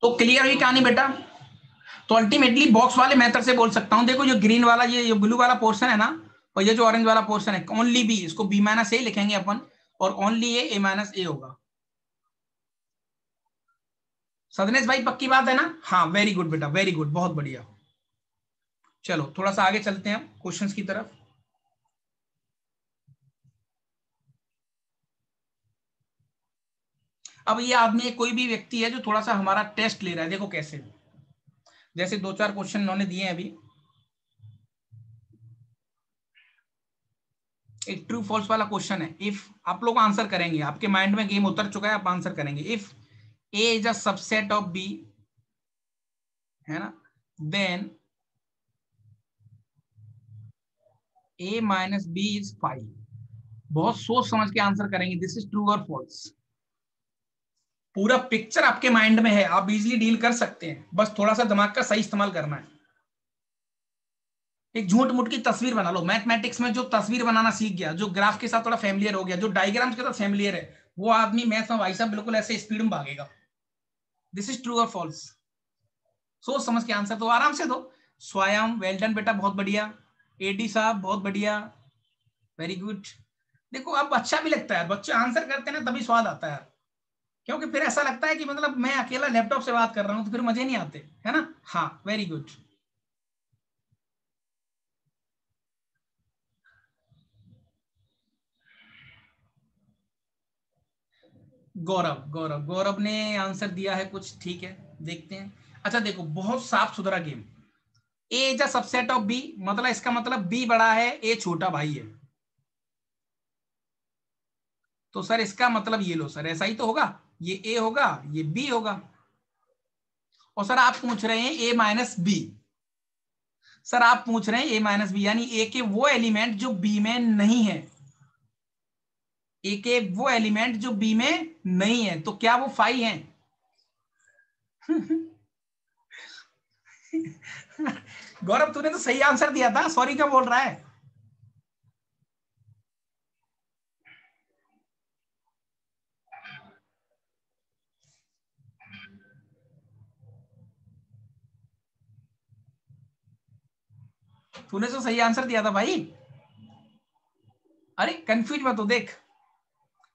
तो क्लियर हुई कहानी बेटा। तो अल्टीमेटली बॉक्स वाले मेथड से बोल सकता हूं, देखो जो ग्रीन वाला ये ब्लू वाला पोर्शन है ना, और ये जो ऑरेंज वाला पोर्शन है, ओनली बी, इसको बी माइनस ए लिखेंगे अपन, और ओनली ए माइनस ए होगा। सदनेश भाई पक्की बात है ना? हाँ वेरी गुड बेटा, वेरी गुड, बहुत बढ़िया। चलो थोड़ा सा आगे चलते हैं क्वेश्चंस की तरफ। अब ये आदमी कोई भी व्यक्ति है जो थोड़ा सा हमारा टेस्ट ले रहा है, देखो कैसे, जैसे दो चार क्वेश्चन इन्होंने दिए हैं अभी। एक ट्रू फॉल्स वाला क्वेश्चन है, इफ आप लोग आंसर करेंगे, आपके माइंड में गेम उतर चुका है, आप आंसर करेंगे। If A is a subset of B, है ना, then A minus B is 5। बहुत सोच समझ के आंसर करेंगे, दिस इज ट्रू और फॉल्स। पूरा पिक्चर आपके माइंड में है, आप इजीली डील कर सकते हैं, बस थोड़ा सा दिमाग का सही इस्तेमाल करना है। एक झूठ मूठ की तस्वीर बना लो। मैथमेटिक्स में जो तस्वीर बनाना सीख गया, जो ग्राफ के साथ थोड़ा फैमिलियर हो गया, जो डायग्राम्स के साथ फैमिलियर है, वो आदमी मैथ में भाई साहब बिल्कुल ऐसे स्पीड में भागेगा। दिस इज ट्रू और फॉल्स। सोच समझ के आंसर दो, आराम से दो। स्वयं वेल डन बेटा, बहुत बढ़िया। एडी साहब बहुत बढ़िया, वेरी गुड। देखो अब अच्छा भी लगता है, बच्चे आंसर करते हैं ना तभी स्वाद आता है, क्योंकि फिर ऐसा लगता है कि मतलब मैं अकेला लैपटॉप से बात कर रहा हूं, तो फिर मजे नहीं आते, है ना। हाँ वेरी गुड। गौरव गौरव गौरव ने आंसर दिया है कुछ, ठीक है, देखते हैं। अच्छा देखो, बहुत साफ सुथरा game. A is a subset of B, मतलब इसका मतलब बी बड़ा है, ए छोटा भाई है। तो सर इसका मतलब ये लो सर, ऐसा ही तो होगा, ये ए होगा, ये बी होगा। और सर आप पूछ रहे हैं ए माइनस बी, सर आप पूछ रहे हैं ए माइनस बी, यानी ए के वो एलिमेंट जो बी में नहीं है, ए के वो एलिमेंट जो बी में नहीं है, तो क्या वो 5 है? गौरव तूने तो सही आंसर दिया था, सॉरी क्या बोल रहा है? तूने तो सही आंसर दिया था भाई। अरे कंफ्यूज मत हो, देख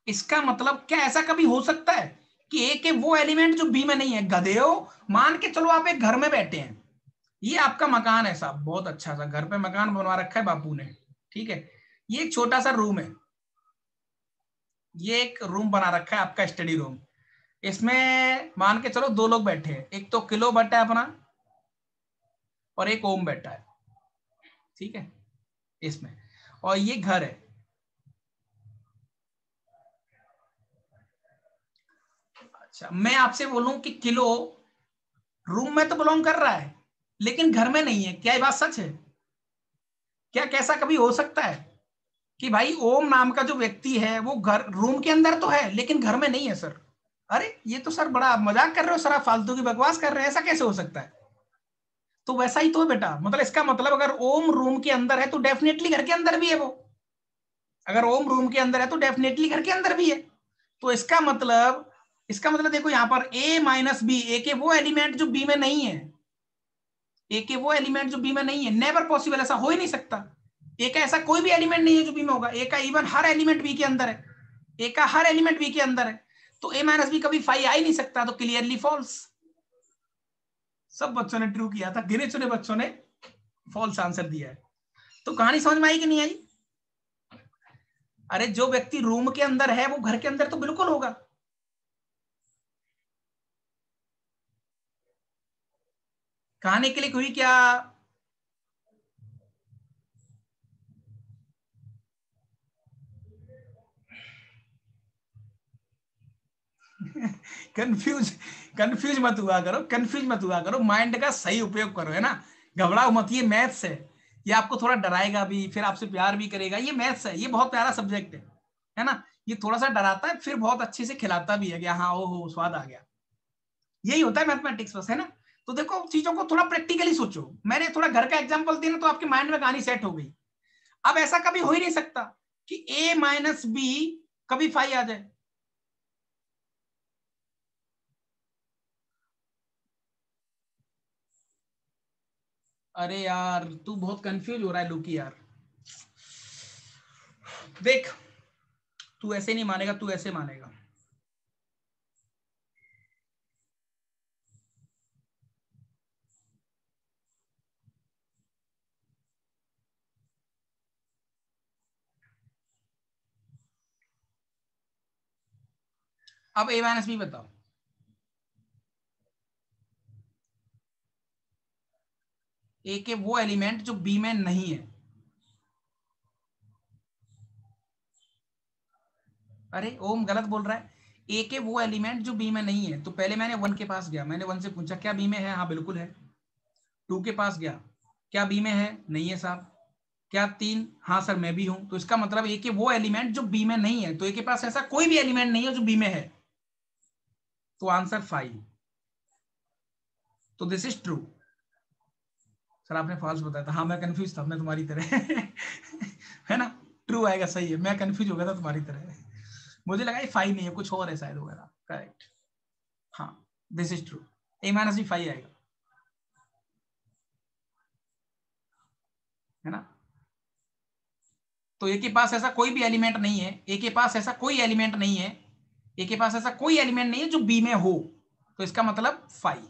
इसका मतलब क्या ऐसा कभी हो सकता है कि ए के वो एलिमेंट जो बी में नहीं है? गधे हो। मान के चलो आप एक घर में बैठे हैं, ये आपका मकान है साहब, बहुत अच्छा सा घर पे मकान बनवा रखा है बापू ने, ठीक है। ये एक छोटा सा रूम है, ये एक रूम बना रखा है आपका स्टडी रूम। इसमें मान के चलो दो लोग बैठे हैं, एक तो किलो बैठा है अपना, और एक ओम बैठा है, ठीक है, इसमें। और ये घर है। अच्छा मैं आपसे बोलूं कि किलो रूम में तो बिलोंग कर रहा है, लेकिन घर में नहीं है, क्या ये बात सच है? क्या कैसा कभी हो सकता है कि भाई ओम नाम का जो व्यक्ति है वो घर रूम के अंदर तो है लेकिन घर में नहीं है सर? अरे ये तो सर बड़ा मजाक कर रहे हो सर, आप फालतू की बकवास कर रहे हैं, ऐसा कैसे हो सकता है? तो वैसा ही तो है बेटा, मतलब इसका मतलब अगर ओम रूम के अंदर है तो डेफिनेटली घर के अंदर भी है वो। अगर ओम रूम के अंदर है तो डेफिनेटली घर के अंदर भी है। तो इसका मतलब देखो यहां पर ए माइनस बी, ए के वो एलिमेंट जो बी में नहीं है, ए के वो एलिमेंट जो बी में नहीं है, नेवर पॉसिबल, ऐसा हो ही नहीं सकता। ए का ऐसा कोई भी एलिमेंट नहीं है जो बी में होगा, ए का इवन हर एलिमेंट बी के अंदर है, ए का हर एलिमेंट बी के अंदर है। तो ए माइनस बी कभी 5 आ ही नहीं सकता, तो क्लियरली फॉल्स। सब बच्चों ने ट्रू किया था, गिने चुने बच्चों ने फॉल्स आंसर दिया है। तो कहानी समझ में आई कि नहीं आई? अरे जो व्यक्ति रूम के अंदर है वो घर के अंदर तो बिल्कुल होगा। कहानी क्लिक हुई क्या? कंफ्यूज कंफ्यूज मत हुआ करो, कंफ्यूज मत हुआ करो, माइंड का सही उपयोग करो, है ना। घबराओ मत, ये मैथ्स है, ये आपको थोड़ा डराएगा भी, फिर आपसे प्यार भी करेगा, ये मैथ्स है, ये बहुत प्यारा सब्जेक्ट है ना। ये थोड़ा सा डराता है, फिर बहुत अच्छे से खिलाता भी है कि हाँ ओहो स्वाद आ गया। यही होता है मैथमेटिक्स बस, है ना। तो देखो चीजों को थोड़ा प्रैक्टिकली सोचो, मैंने थोड़ा घर का एग्जाम्पल दिया ना, तो आपके माइंड में कहानी सेट हो गई। अब ऐसा कभी हो ही नहीं सकता कि ए माइनस बी कभी 5 आ जाए। अरे यार तू बहुत कंफ्यूज हो रहा है लुकी यार। देख तू ऐसे नहीं मानेगा, तू ऐसे मानेगा। अब ए माइनस बी बताओ। ए के वो एलिमेंट जो बी में नहीं है। अरे ओम गलत बोल रहा है। ए के वो एलिमेंट जो बी में नहीं है। तो पहले मैंने वन के पास गया, मैंने वन से पूछा क्या बी में है, हाँ बिल्कुल है। टू के पास गया, क्या बी में है, नहीं है साहब। क्या तीन, हाँ सर मैं भी हूं। तो इसका मतलब ए के वो एलिमेंट जो बी में नहीं है। तो ए के पास ऐसा कोई भी एलिमेंट नहीं है जो बी में है। तो आंसर 5। तो दिस इज ट्रू। सर आपने फॉल्स बताया था। हाँ मैं कंफ्यूज था, मैं तुम्हारी तरह है ना। ट्रू आएगा, सही है। मैं कंफ्यूज हो गया था तुम्हारी तरह। मुझे लगा ये 5 नहीं है, कुछ और है शायद वगैरह। करेक्ट। हाँ this is true. A minus भी 5 आएगा, है ना। तो ए के पास ऐसा कोई भी एलिमेंट नहीं है। ए के पास ऐसा कोई एलिमेंट नहीं है। ए के पास ऐसा कोई एलिमेंट नहीं है जो बी में हो। तो इसका मतलब 5।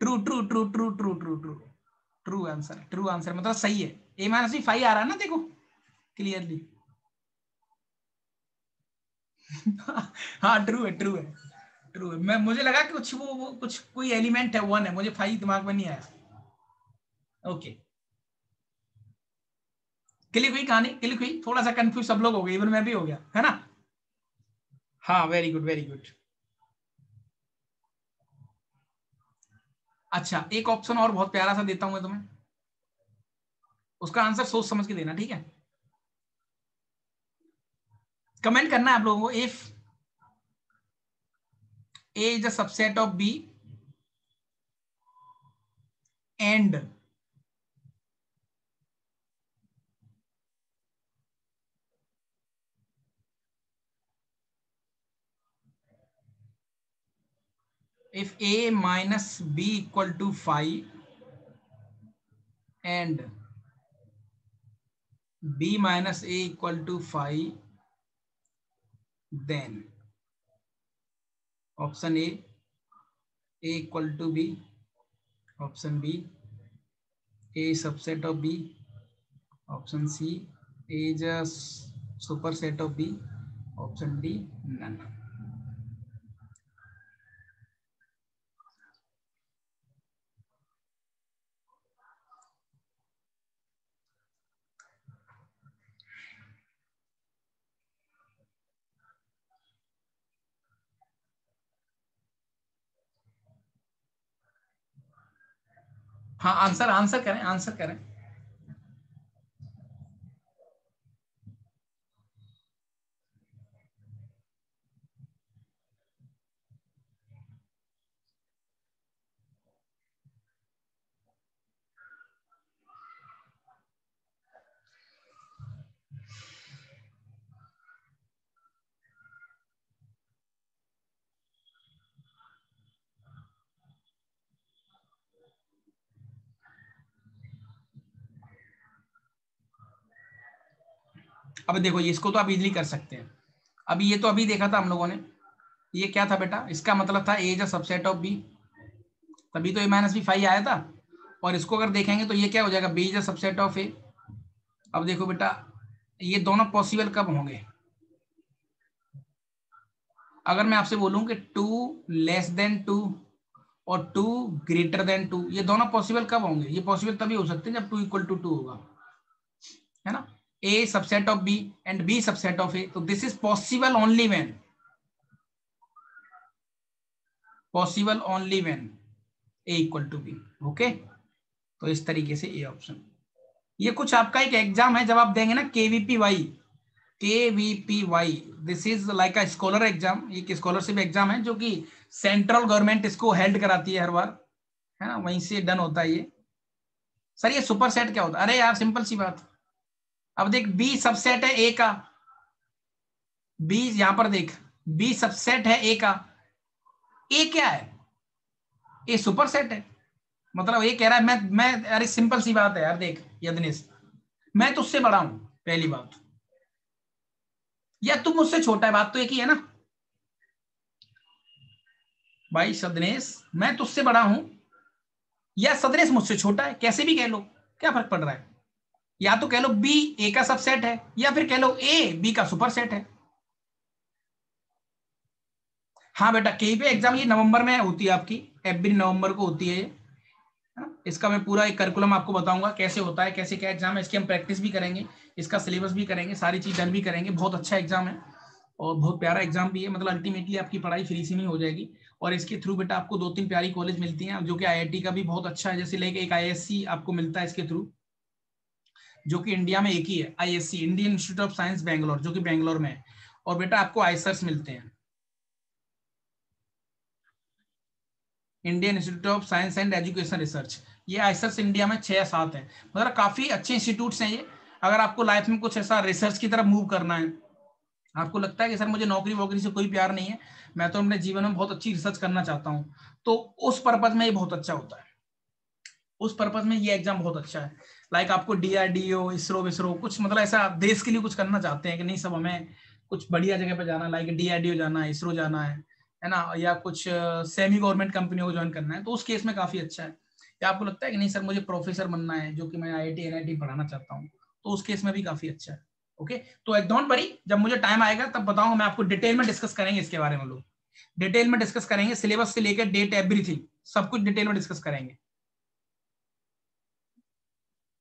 True true true true true true true. True answer, true answer मतलब सही है। ए माइनस भी 5 आ रहा है ना, देखो क्लियरली। हाँ ट्रू है, ट्रू है, ट्रू है। मैं मुझे लगा कि कुछ वो कुछ कोई एलिमेंट है, वन है। मुझे 5 दिमाग में नहीं आया। ओके, क्लिक हुई कहानी, क्लिक हुई। थोड़ा सा कंफ्यूज सब लोग हो गए, इवन मैं भी हो गया, है ना। हाँ वेरी गुड, वेरी गुड। अच्छा एक ऑप्शन और बहुत प्यारा सा देता हूं मैं तुम्हें, उसका आंसर सोच समझ के देना, ठीक है। कमेंट करना है आप लोगों को। If A is the subset of B and if a minus b equal to 5 and b minus a equal to 5, then option a equal to b, option b a subset of b, option c a is a superset of b, option d none. हाँ answer, answer करें, answer करें। अब देखो इसको तो आप easily कर सकते हैं। अभी ये तो अभी देखा था हम लोगों ने। ये क्या था बेटा, इसका मतलब था A is a subset of B, तभी तो ए माइनस बी 5 आया था। और इसको अगर देखेंगे तो ये क्या हो जाएगा, B is a subset of A. अब देखो बेटा, ये दोनों पॉसिबल कब होंगे। अगर मैं आपसे बोलूं कि 2 <2 और 2 <2, ये दोनों पॉसिबल कब होंगे। ये पॉसिबल तभी हो सकते हैं जब 2 = 2 होगा, है ना। A subset of B and B subset of A, तो this is possible only when, possible only when A equal to B. Okay, तो इस तरीके से ए ऑप्शन। ये कुछ आपका एक एग्जाम है, जब आप देंगे ना KVPY, KVPY, this is like a scholar exam. एक स्कॉलरशिप एग्जाम है जो कि सेंट्रल गवर्नमेंट इसको हेल्ड कराती है हर बार, है ना, वहीं से डन होता है ये। सर ये सुपर सेट क्या होता है, अरे यार सिंपल सी बात। अब देख बी सबसेट है ए का, बी यहां पर देख, बी सबसेट है ए का। ए क्या है, ए सुपर सेट है। मतलब ये कह रहा है मैं अरे सिंपल सी बात है यार, देख यदनेश, मैं तुझसे बड़ा हूं पहली बात, या तू मुझसे छोटा है, बात तो एक ही है ना भाई सदनेश, मैं तुझसे बड़ा हूं या सदनेश मुझसे छोटा है, कैसे भी कह लो, क्या फर्क पड़ रहा है। या तो कह लो बी ए का सबसेट है, या फिर कह लो ए बी का सुपरसेट है। हाँ बेटा, कहीं पे एग्जाम ये नवंबर में होती है आपकी, एवरी नवंबर को होती है ये, है ना। इसका मैं पूरा एक करिकुलम आपको बताऊंगा कैसे होता है, कैसे क्या एग्जाम है, इसकी हम प्रैक्टिस भी करेंगे, इसका सिलेबस भी करेंगे, सारी चीज डन भी करेंगे। बहुत अच्छा एग्जाम है और बहुत प्यारा एग्जाम भी है, मतलब अल्टीमेटली आपकी पढ़ाई फ्री से नहीं हो जाएगी। और इसके थ्रू बेटा आपको 2-3 प्यारी कॉलेज मिलती हैं, जो कि आईआईटी का भी बहुत अच्छा है, जैसे लेके एक आईएससी आपको मिलता है इसके थ्रू, जो कि इंडिया में एक ही है, ISC Indian institute of science Bangalore, जो कि बैंगलोर में है। और बेटा आपको आईसर्स मिलते हैं, Indian institute of science and education research. ये आईसर्स इंडिया में 6 या 7 है, मतलब काफी अच्छे इंस्टीट्यूट्स हैं ये। अगर आपको लाइफ में कुछ ऐसा रिसर्च की तरफ मूव करना है, आपको लगता है कि सर मुझे नौकरी वोकरी से कोई प्यार नहीं है, मैं तो अपने जीवन में बहुत अच्छी रिसर्च करना चाहता हूँ, तो उस पर्पज में ये बहुत अच्छा होता है, उस पर्पज में ये एग्जाम बहुत अच्छा है। लाइक आपको डीआरडीओ इसरो विसरो कुछ, मतलब ऐसा देश के लिए कुछ करना चाहते हैं कि नहीं सब हमें कुछ बढ़िया जगह पे जाना, लाइक डीआरडीओ जाना है, इसरो जाना है ना, या कुछ सेमी गवर्नमेंट कंपनियों को ज्वाइन करना है, तो उस केस में काफी अच्छा है। या आपको लगता है कि नहीं सर मुझे प्रोफेसर बनना है, जो कि मैं आईआईटी एनआईटी पढ़ाना चाहता हूँ, तो उस केस में भी काफी अच्छा है। ओके, तो डोंट वरी, जब मुझे टाइम आएगा तब बताऊंगा, मैं आपको डिटेल में डिस्कस करेंगे इसके बारे में, लोग डिटेल में डिस्कस करेंगे, सिलेबस से लेकर डेट एवरीथिंग सब कुछ डिटेल में डिस्कस करेंगे,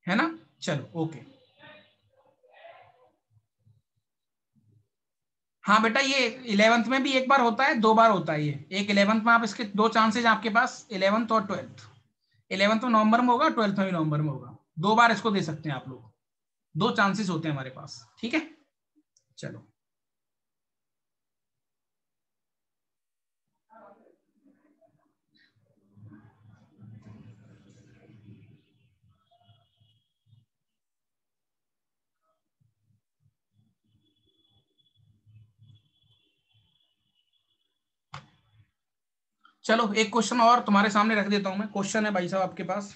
है ना। चलो ओके। हाँ बेटा, ये 11th में भी एक बार होता है, 2 बार होता है ये, एक 11th में आप इसके 2 चांसेज आपके पास, 11th और 12th। 11th में नवंबर में होगा, 12th में भी नवंबर में होगा, 2 बार इसको दे सकते हैं आप लोग, 2 चांसेस होते हैं हमारे पास, ठीक है। चलो चलो, एक क्वेश्चन और तुम्हारे सामने रख देता हूं मैं, क्वेश्चन है भाई साहब आपके पास,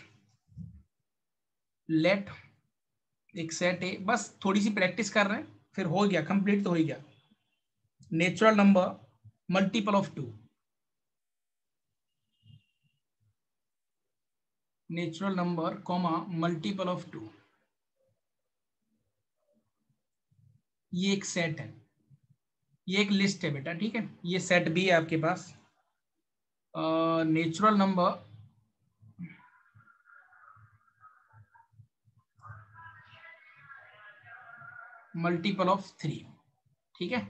लेट एक सेट है, बस थोड़ी सी प्रैक्टिस कर रहे हैं, फिर हो गया कंप्लीट, तो हो ही गया। Natural number multiple of 2, natural number comma multiple of 2, ये एक सेट है, ये एक लिस्ट है बेटा, ठीक है, ये सेट भी है आपके पास। नेचुरल नंबर मल्टीपल ऑफ 3, ठीक है,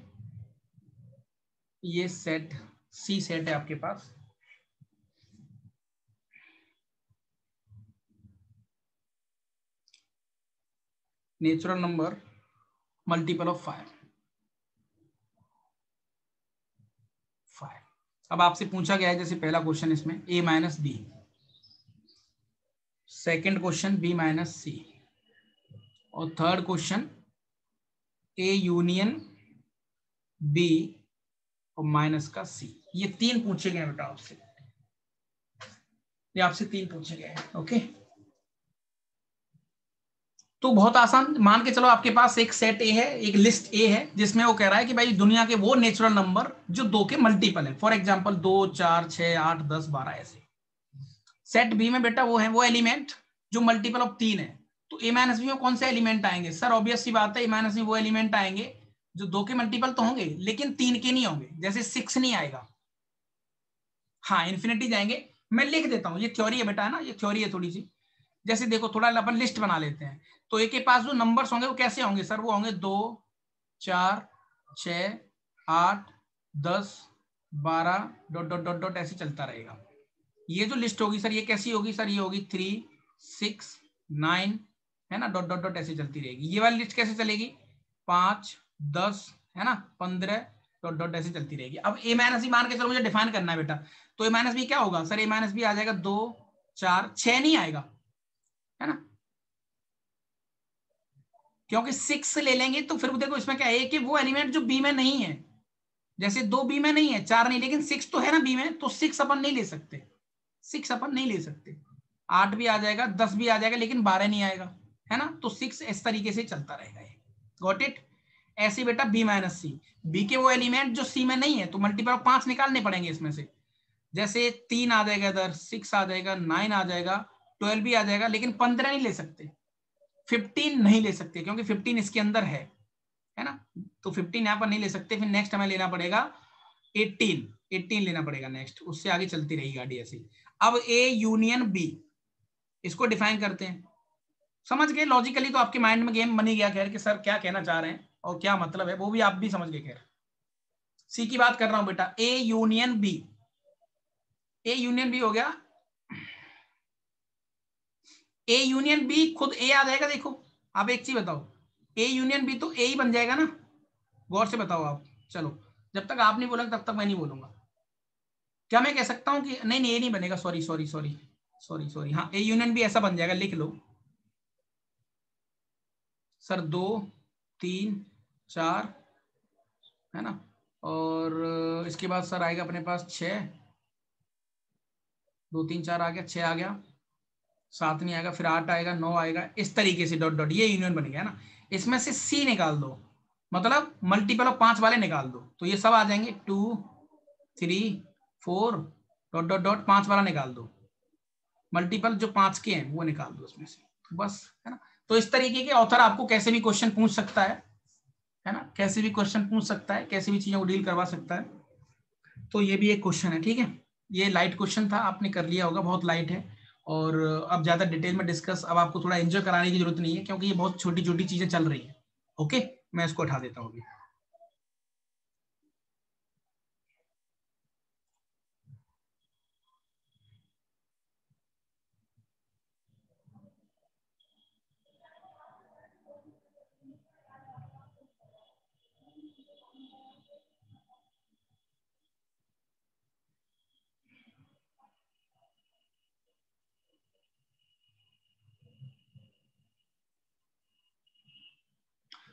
ये सेट सी सेट है आपके पास। नेचुरल नंबर मल्टीपल ऑफ 5, अब आपसे पूछा गया है जैसे पहला क्वेश्चन इसमें a minus B, second question b minus सी, और third question a union b और माइनस का c। ये 3 पूछे गए बेटा आपसे, ये आपसे 3 पूछे गए हैं। ओके, तो बहुत आसान, मान के चलो आपके पास एक सेट ए है, एक लिस्ट ए है, जिसमें वो कह रहा है कि भाई दुनिया के वो नेचुरल नंबर जो 2 के मल्टीपल है, फॉर एग्जांपल 2 4 6 8 10 12 ऐसे। सेट बी में बेटा वो है वो एलिमेंट जो मल्टीपल ऑफ 3 है, तो ए माइनस बी में कौन से एलिमेंट आएंगे सर, ऑब्वियस सी बात है, ए माइनस बी वो एलिमेंट आएंगे जो 2 के मल्टीपल तो होंगे लेकिन 3 के नहीं होंगे, जैसे 6 नहीं आएगा, हाँ इन्फिनिटी जाएंगे। मैं लिख देता हूँ, ये थ्योरी है बेटा, है ना, ये थ्योरी है थोड़ी सी। जैसे देखो, थोड़ा अपन लिस्ट बना लेते हैं, तो ए के पास जो नंबर्स होंगे वो कैसे होंगे सर, वो होंगे 2 4 6 8 10 12 डॉट डॉट डॉट डॉट ऐसे चलता रहेगा। ये जो लिस्ट होगी सर, ये कैसी होगी सर, ये होगी 3 6 9, है ना, डॉट डॉट डॉट ऐसे चलती रहेगी। ये वाली लिस्ट कैसे चलेगी, 5 10, है ना, 15 डॉट डॉट ऐसे चलती रहेगी। अब ए माइनस बी मान के चलो मुझे डिफाइन करना है बेटा, तो ए माइनस बी क्या होगा सर, ए माइनस बी आ जाएगा 2 4 6 नहीं आएगा, है ना, क्योंकि 6 ले लेंगे तो फिर देखो इसमें क्या है कि वो एलिमेंट जो बी में नहीं है, जैसे 2 बी में नहीं है, 4 नहीं, लेकिन 6 तो है ना बी में, तो 6 अपन नहीं ले सकते, 6 अपन नहीं ले सकते। 8 भी आ जाएगा, 10 भी आ जाएगा, लेकिन 12 नहीं आएगा, है ना। तो 6 इस तरीके से चलता रहेगा ये। Got it. ऐसे बेटा बी माइनस सी, बी के वो एलिमेंट जो सी में नहीं है तो मल्टीपल ऑफ 5 निकालने पड़ेंगे इसमें से। जैसे 3 आ जाएगा इधर, 6 आ जाएगा, 9 आ जाएगा, 12 भी आ जाएगा, लेकिन 15 नहीं ले सकते, 15 नहीं ले सकते, क्योंकि 15 इसके अंदर है ना। तो 15 यहाँ पर नहीं ले सकते। फिर नेक्स्ट हमें लेना पड़ेगा 18 लेना पड़ेगा नेक्स्ट, उससे आगे चलती रहेगी गाड़ी ऐसी। अब ए यूनियन बी, इसको डिफाइन करते हैं। समझ गए लॉजिकली, तो आपके माइंड में गेम बनी गया खैर कि सर क्या कहना चाह रहे हैं और क्या मतलब है, वो भी आप भी समझ गए। खैर सी की बात कर रहा हूं बेटा, A union B, A union B हो गया। ए यूनियन बी खुद ए आ जाएगा। देखो आप एक चीज बताओ, ए यूनियन बी तो ए ही बन जाएगा ना, गौर से बताओ आप। चलो जब तक आप नहीं बोलेंगे तब तक मैं नहीं बोलूंगा। क्या मैं कह सकता हूं कि नहीं नहीं ये नहीं बनेगा, sorry sorry sorry sorry sorry, हाँ ए यूनियन भी ऐसा बन जाएगा, लिख लो सर। 2 3 4 है ना, और इसके बाद सर आएगा अपने पास 6, 2 3 4 आ गया, 6 आ गया, 7 नहीं आएगा, फिर 8 आएगा, 9 आएगा, इस तरीके से डॉट डॉट, ये यूनियन बन गया ना। इसमें से सी निकाल दो, मतलब मल्टीपल ऑफ 5 वाले निकाल दो, तो ये सब आ जाएंगे 2 3 4 डॉट डॉट डॉट, 5 वाला निकाल दो, मल्टीपल जो 5 के हैं वो निकाल दो उसमें से, तो बस, है ना। तो इस तरीके के ऑथर आपको कैसे भी क्वेश्चन पूछ सकता है ना, कैसे भी क्वेश्चन पूछ सकता है, कैसे भी चीजों को डील करवा सकता है। तो ये भी एक क्वेश्चन है, ठीक है। ये लाइट क्वेश्चन था, आपने कर लिया होगा, बहुत लाइट है। और अब ज्यादा डिटेल में डिस्कस, अब आपको थोड़ा एंजॉय कराने की जरूरत नहीं है, क्योंकि ये बहुत छोटी छोटी चीजें चल रही है। ओके, मैं इसको उठा देता हूँ अभी।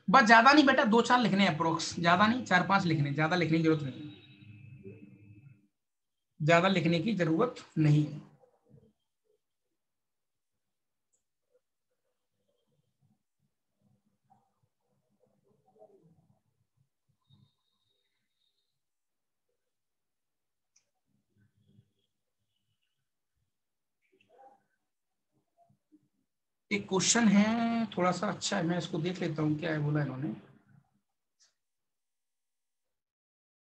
बस ज्यादा नहीं बेटा, 2 4 लिखने हैं अप्रोक्स, ज्यादा नहीं, 4 5 लिखने, ज्यादा लिखने की जरूरत नहीं है, ज्यादा लिखने की जरूरत नहीं है। एक क्वेश्चन है थोड़ा सा अच्छा है, मैं इसको देख लेता हूँ क्या है बोला इन्होंने।